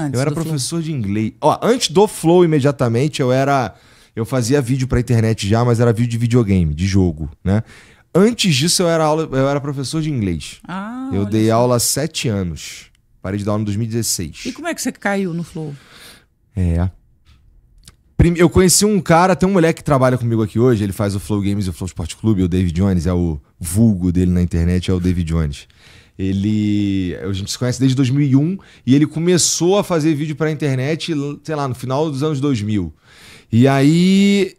antes Eu era do Flow? professor de inglês. Ó, antes do Flow, imediatamente, eu fazia vídeo pra internet já, mas era vídeo de videogame, de jogo, né? Antes disso, eu era professor de inglês. Ah, Eu olha dei só. aula há 7 anos. Parei de dar aula em 2016. E como é que você caiu no Flow? Eu conheci um cara, tem um moleque que trabalha comigo aqui hoje, ele faz o Flow Games e o Flow Sport Clube, o David Jones, é o vulgo dele na internet, é o David Jones. A gente se conhece desde 2001 e ele começou a fazer vídeo pra internet, sei lá, no final dos anos 2000. E aí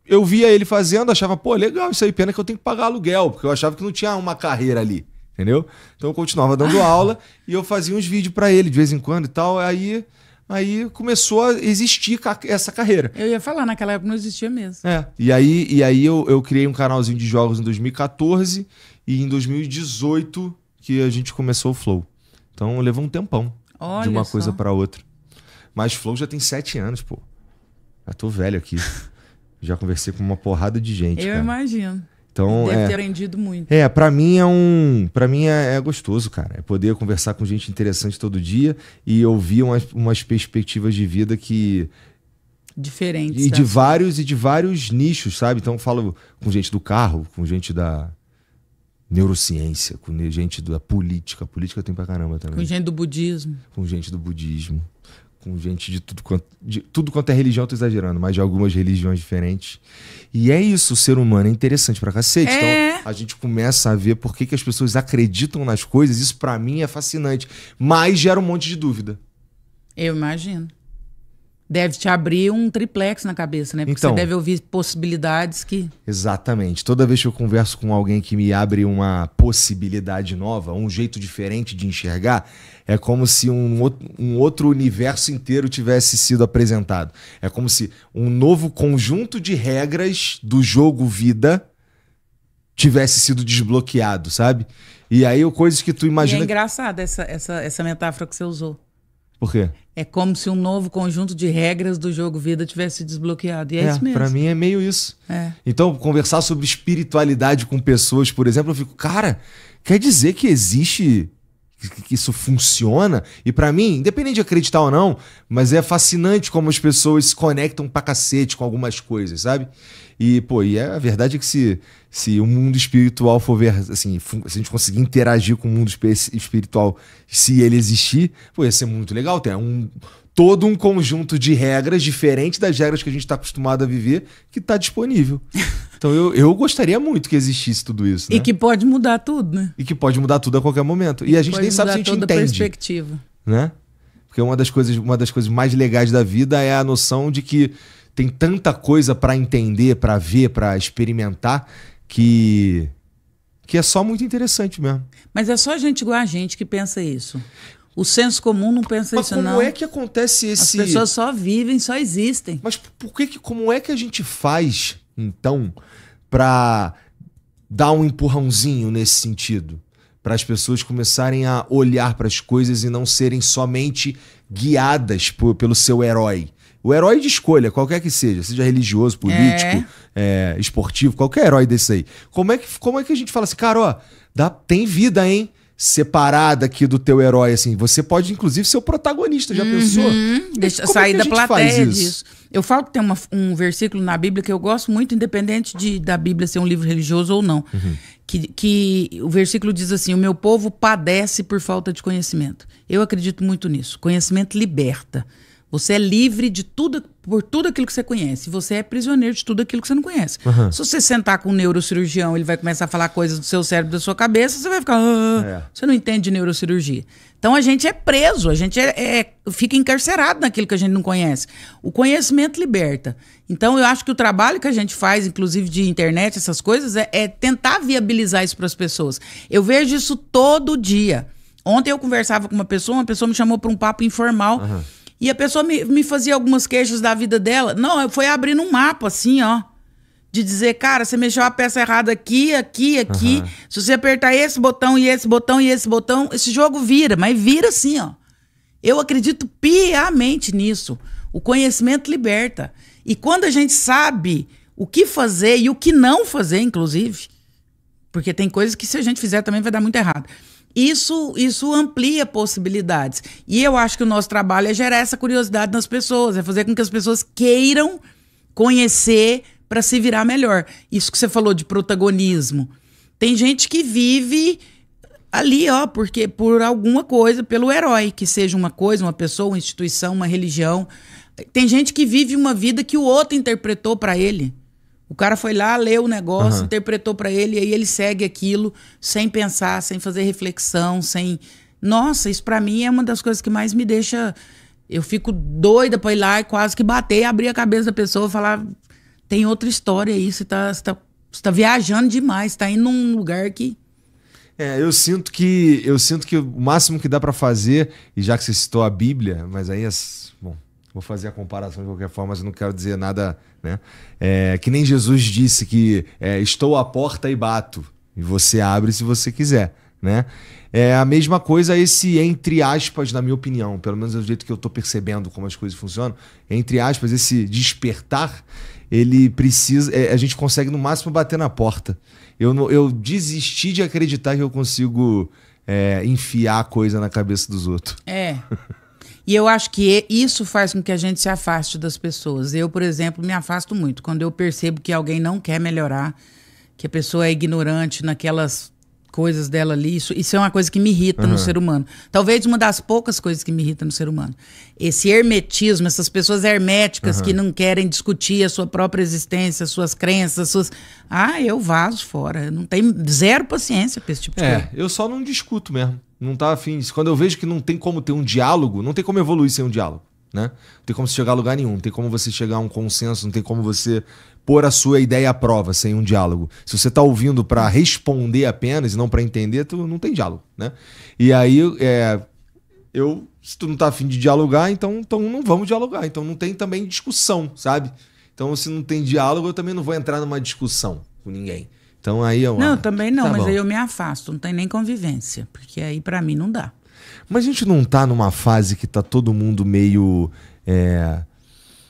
eu via ele fazendo, achava, pô, legal isso aí, pena que eu tenho que pagar aluguel, porque eu achava que não tinha uma carreira ali, entendeu? Então eu continuava dando aula e eu fazia uns vídeos pra ele de vez em quando e tal, aí começou a existir essa carreira. Eu ia falar, naquela época não existia mesmo. E aí eu criei um canalzinho de jogos em 2014 e em 2018 que a gente começou o Flow. Então levou um tempão Olha de uma só. coisa pra outra. Mas Flow já tem 7 anos, pô. Já tô velho aqui. Já conversei com uma porrada de gente, Eu cara. imagino. Então, Deve ter aprendido muito. pra mim é gostoso, cara. É poder conversar com gente interessante todo dia e ouvir umas perspectivas de vida que... Diferentes. E de vários nichos, sabe? Então eu falo com gente do carro, com gente da neurociência, com gente da política. Política tem pra caramba também. Com gente do budismo. Com gente do budismo. Com gente de tudo quanto é religião, eu tô exagerando, mas de algumas religiões diferentes. E é isso, o ser humano é interessante pra cacete. Então a gente começa a ver por que as pessoas acreditam nas coisas. Isso pra mim é fascinante. Mas gera um monte de dúvida. Eu imagino. Deve te abrir um triplex na cabeça, né? Porque Então, você deve ouvir possibilidades que... Exatamente. Toda vez que eu converso com alguém que me abre uma possibilidade nova, um jeito diferente de enxergar, é como se um outro universo inteiro tivesse sido apresentado. É como se um novo conjunto de regras do jogo vida tivesse sido desbloqueado, sabe? E aí coisas que tu E imagina... é engraçada essa metáfora que você usou. Por quê? É como se um novo conjunto de regras do jogo vida tivesse desbloqueado. E é isso mesmo. Pra mim é meio isso. É. Então, conversar sobre espiritualidade com pessoas, por exemplo, eu fico, cara, quer dizer que existe, que isso funciona? E pra mim, independente de acreditar ou não, mas é fascinante como as pessoas se conectam pra cacete com algumas coisas, sabe? E, pô, a verdade é que se o mundo espiritual for ver, assim, se a gente conseguir interagir com o mundo espiritual, se ele existir, pô, ia ser muito legal. Tem todo um conjunto de regras diferente das regras que a gente está acostumado a viver que está disponível. Então eu gostaria muito que existisse tudo isso, né? E que pode mudar tudo, né? E que pode mudar tudo a qualquer momento. E a gente nem sabe se a gente toda entende, perspectiva. né? Porque uma das coisas mais legais da vida é a noção de que tem tanta coisa para entender, para ver, para experimentar, que é só muito interessante mesmo. Mas é só gente igual a gente que pensa isso. O senso comum não pensa Mas isso, como não. é que acontece esse... As pessoas só vivem, só existem. Mas como é que a gente faz, então, para dar um empurrãozinho nesse sentido? Para as pessoas começarem a olhar para as coisas e não serem somente guiadas pelo seu herói. O herói de escolha, qualquer que seja religioso, político, esportivo, qualquer herói desse aí. Como é que a gente fala assim, cara, ó, tem vida, hein? Separada aqui do teu herói, assim. Você pode, inclusive, ser o protagonista, já pensou? Deixa Como sair é que a da gente plateia faz isso? disso. Eu falo que tem um versículo na Bíblia que eu gosto muito, independente da Bíblia ser um livro religioso ou não. Que o versículo diz assim: o meu povo padece por falta de conhecimento. Eu acredito muito nisso. Conhecimento liberta. Você é livre por tudo aquilo que você conhece. Você é prisioneiro de tudo aquilo que você não conhece. Se você sentar com um neurocirurgião, ele vai começar a falar coisas do seu cérebro, da sua cabeça, você vai ficar... Você não entende de neurocirurgia. Então a gente é preso, a gente fica encarcerado naquilo que a gente não conhece. O conhecimento liberta. Então eu acho que o trabalho que a gente faz, inclusive de internet, essas coisas, é tentar viabilizar isso para as pessoas. Eu vejo isso todo dia. Ontem eu conversava com uma pessoa me chamou para um papo informal. E a pessoa me fazia algumas queixas da vida dela. Não, foi abrindo um mapa, assim, ó. De dizer, cara, você mexeu a peça errada aqui. Se você apertar esse botão e esse botão e esse botão, esse jogo vira. Mas vira assim, ó. Eu acredito piamente nisso. O conhecimento liberta. E quando a gente sabe o que fazer e o que não fazer, inclusive, porque tem coisas que se a gente fizer também vai dar muito errado. Isso amplia possibilidades. E eu acho que o nosso trabalho é gerar essa curiosidade nas pessoas, é fazer com que as pessoas queiram conhecer para se virar melhor. Isso que você falou de protagonismo. Tem gente que vive ali, ó, porque por alguma coisa, pelo herói, que seja uma coisa, uma pessoa, uma instituição, uma religião. Tem gente que vive uma vida que o outro interpretou para ele. O cara foi lá, leu o negócio, interpretou para ele, e aí ele segue aquilo sem pensar, sem fazer reflexão, sem... Nossa, isso para mim é uma das coisas que mais me deixa... Eu fico doida pra ir lá e quase que bater, abrir a cabeça da pessoa e falar: tem outra história aí, você tá viajando demais, você tá indo num lugar que... Eu sinto que o máximo que dá pra fazer, e já que você citou a Bíblia, mas aí, bom, vou fazer a comparação de qualquer forma, mas eu não quero dizer nada, né? Que nem Jesus disse que estou à porta e bato, e você abre se você quiser, né? É a mesma coisa esse entre aspas, na minha opinião, pelo menos é do jeito que eu tô percebendo como as coisas funcionam, entre aspas, esse despertar, ele precisa, a gente consegue no máximo bater na porta. Eu desisti de acreditar que eu consigo enfiar coisa na cabeça dos outros. E eu acho que isso faz com que a gente se afaste das pessoas. Eu, por exemplo, me afasto muito. Quando eu percebo que alguém não quer melhorar, que a pessoa é ignorante naquelas coisas dela ali, isso é uma coisa que me irrita no ser humano. Talvez uma das poucas coisas que me irrita no ser humano. Esse hermetismo, essas pessoas herméticas que não querem discutir a sua própria existência, as suas crenças, eu vazo fora. Eu não tenho zero paciência pra esse tipo de coisa. Eu só não discuto mesmo. Não tá afim. Quando eu vejo que não tem como ter um diálogo, não tem como evoluir sem um diálogo, né? Não tem como você chegar a lugar nenhum, não tem como você chegar a um consenso, não tem como você pôr a sua ideia à prova sem um diálogo. Se você tá ouvindo para responder apenas e não para entender, tu não tem diálogo, né? E aí, se tu não tá afim de dialogar, então não vamos dialogar. Então não tem também discussão, sabe? Então se não tem diálogo, eu também não vou entrar numa discussão com ninguém. Então aí eu... Não, também não, mas bom. aí eu me afasto, não tem nem convivência, porque aí para mim não dá. Mas a gente não tá numa fase que tá todo mundo meio...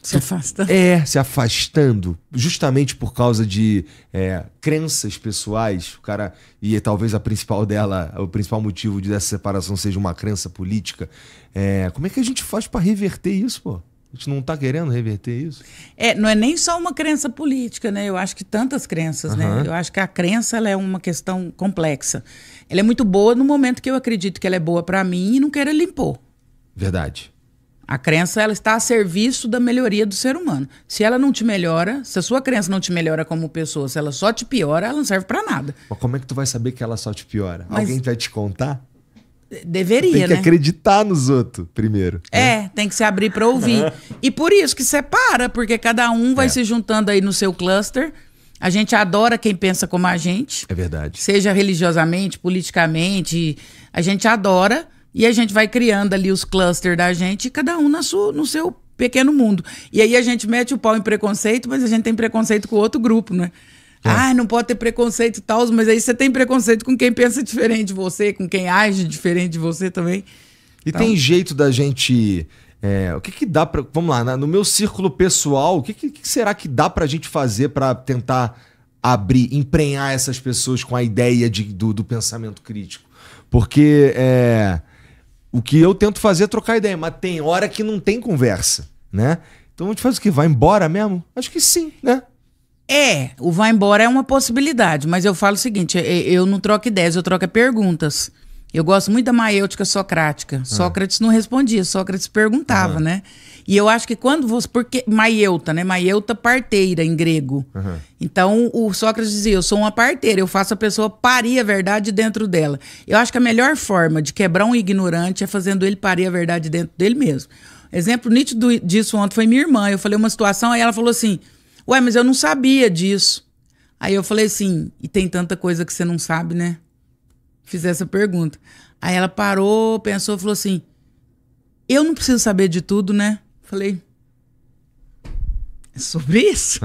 Se afasta. Se afastando, justamente por causa de crenças pessoais. O cara, e talvez o principal motivo dessa separação seja uma crença política. Como é que a gente faz para reverter isso, pô? A gente não tá querendo reverter isso? Não é nem só uma crença política, né? Eu acho que tantas crenças, né? Eu acho que a crença ela é uma questão complexa. Ela é muito boa no momento que eu acredito que ela é boa para mim e não quero impor. Verdade. A crença ela está a serviço da melhoria do ser humano. Se ela não te melhora, se a sua crença não te melhora como pessoa, se ela só te piora, ela não serve para nada. Mas como é que tu vai saber que ela só te piora? Alguém vai te contar? Deveria, tem que né? acreditar nos outros primeiro. Tem que se abrir para ouvir. E por isso que separa, porque cada um vai se juntando aí no seu cluster. A gente adora quem pensa como a gente. É verdade. Seja religiosamente, politicamente, a gente adora. E a gente vai criando ali os clusters da gente, cada um no seu pequeno mundo. E aí a gente mete o pau em preconceito, mas a gente tem preconceito com outro grupo, né? Não pode ter preconceito e tal, mas aí você tem preconceito com quem pensa diferente de você, com quem age diferente de você também. E então... tem jeito da gente... o que dá pra... Vamos lá, no meu círculo pessoal, o que será que dá pra gente fazer pra tentar emprenhar essas pessoas com a ideia do pensamento crítico? Porque... o que eu tento fazer é trocar ideia, mas tem hora que não tem conversa, né? Então a gente faz o quê? Vai embora mesmo? Acho que sim, né? O vai embora é uma possibilidade, mas eu falo o seguinte, eu não troco ideias, eu troco perguntas. Eu gosto muito da maiêutica socrática. Sócrates não respondia, Sócrates perguntava, né? E eu acho que quando você... Porque maieuta, né? Maieuta, parteira, em grego. Então, o Sócrates dizia, eu sou uma parteira, eu faço a pessoa parir a verdade dentro dela. Eu acho que a melhor forma de quebrar um ignorante é fazendo ele parir a verdade dentro dele mesmo. Exemplo nítido disso ontem foi minha irmã. Eu falei uma situação, aí ela falou assim, ué, mas eu não sabia disso. Aí eu falei assim, e tem tanta coisa que você não sabe, né? Fiz essa pergunta. Aí ela parou, pensou, falou assim, eu não preciso saber de tudo, né? Falei, é sobre isso?